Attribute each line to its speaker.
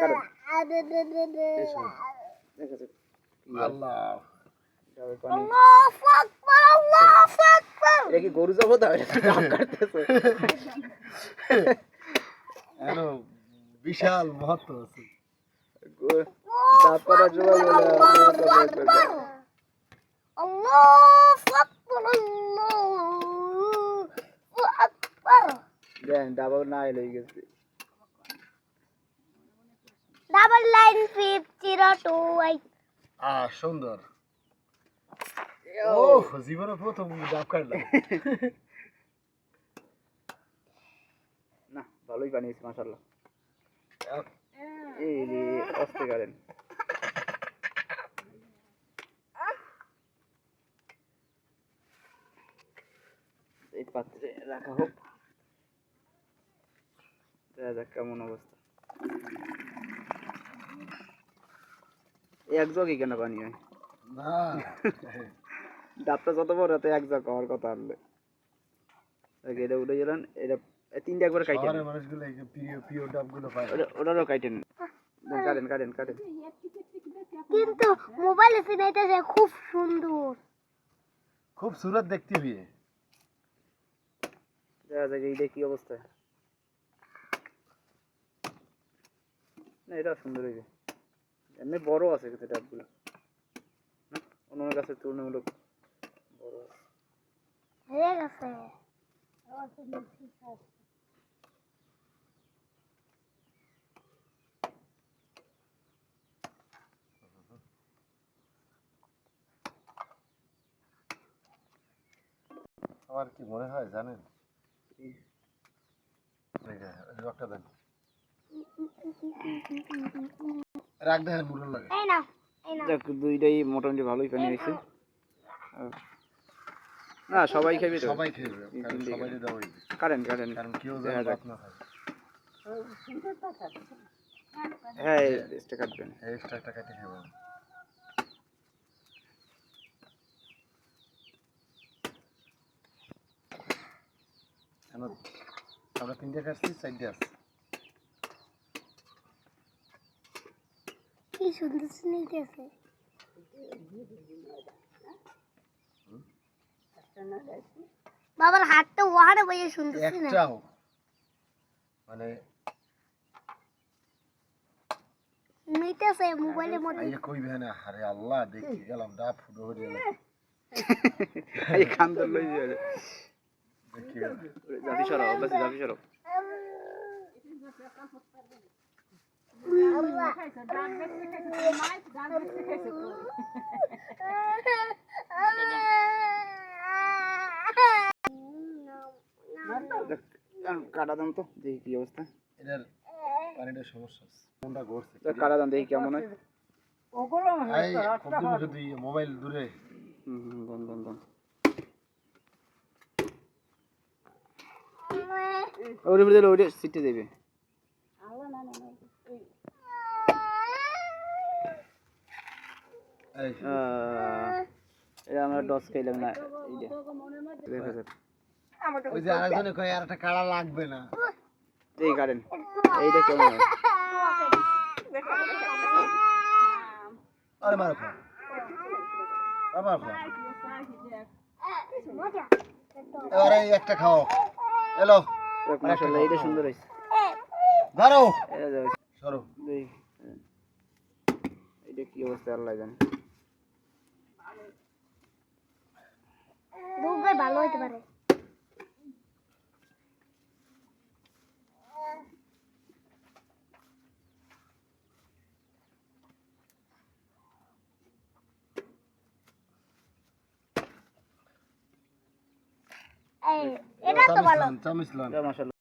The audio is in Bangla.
Speaker 1: কারণ
Speaker 2: আল্লাহ
Speaker 1: এটা কি গরু জবত
Speaker 2: বিশাল মহত্ব আছে।
Speaker 1: ডাবল না এলে গেছে
Speaker 3: ডাবল লাইন 5028
Speaker 2: সুন্দর। জীবনে প্রথম ডাব কাটলাম।
Speaker 1: না ভালোই বানিয়েছে মাশাআল্লাহ। এই রে আস্তে করেন। এই পাত্রে রাখা হোক, দেখা যাক কেমন অবস্থা। এক জগই কেন পানি হয়
Speaker 2: না,
Speaker 1: ডাবটা যত বড় এত এক জগ হওয়ার কথা আনলে এটা উঠে গেলেন। এটা তিনটা একবার কাটেন,
Speaker 2: মানুষগুলো প্রিয় প্রিয় ডাবগুলো পায়,
Speaker 1: ওটারও কাটেন। কাটেন কাটেন কাটেন।
Speaker 3: কিন্তু মোবাইলে সিনাইতেছে খুব সুন্দর,
Speaker 2: খুব সুরত দেখতে হবে।
Speaker 1: দেখা যাক এইটা কি অবস্থা। না এটা সুন্দর হয়েছে, এমনি বড় আছে কিন্তু ডাবগুলো অন্য গাছের তুলনামূলক বড় আছে।
Speaker 3: হয়ে গেছে।
Speaker 2: আমার কি মনে হয় জানেন, রকটা দেন রাখ দেন মুরল লাগে।
Speaker 3: এই নাও এই নাও।
Speaker 1: দেখ দুইটাই মোটামুটি ভালোই পানি হয়েছে। না সবাই খাবি তো,
Speaker 2: সবাই খেয়ে যাবে, কারণ সবাইকে দেওয়া হইবে।
Speaker 1: কাটেন কাটেন,
Speaker 2: কারণ কেউ যেন বাদ না খায়।
Speaker 1: হ্যাঁ এক্সট্রা কাটবেন।
Speaker 2: এক্সট্রা একটা কেটে খাবেন। আমরা তিনটে কাটছি, চারটে আছে।
Speaker 3: কি সুন্দর সিনাইতেছে। বাবার হাতটা ওহারে বইয়ে সুন্দর সিনাই।
Speaker 2: একটাও মানে
Speaker 3: নিতেছে মোবাইলের মধ্যে।
Speaker 2: আইয়া কইবে না, আরে আল্লাহ দেখি গেলাম ডাব ফুটো হয়ে গেল।
Speaker 1: এই খান্দর লই যাবে,
Speaker 2: দেখি
Speaker 1: জাতি সরাও বাস, জাতি সরাও। কাটা দাম তো দেখি কি অবস্থা।
Speaker 2: এটার পানিটা সমস্যা আছে, কোনটা ঘুরছে
Speaker 1: কাটা দাম দেখি কেমন হয়।
Speaker 2: এই কবজি মুখে দুই মোবাইল দূরে।
Speaker 1: দন দন দন ওরে ভিতরে ওরে সিটে দেবে।
Speaker 2: এই
Speaker 1: এটা আমরা ডস খাইলাম না। এইটা দেখা যাক,
Speaker 2: ওই যে আরেকজনে কয় আর একটা কাড়া লাগবে না।
Speaker 1: এই কাটেন এইটা কেমন হয়।
Speaker 2: আরে মারো খা, আমার খা। এবারে এই একটা খাও। এলো
Speaker 1: মাশাআল্লাহ এটা সুন্দর হইছে।
Speaker 2: ধরো
Speaker 1: এটা যাও
Speaker 2: সরো।
Speaker 1: দেখ এটা কি অবস্থা আল্লাহ জানে।
Speaker 3: রূপে ভালো হইতে পারে। এই এটা তো ভালো।
Speaker 2: চামিসলাম
Speaker 1: মাশাআল্লাহ।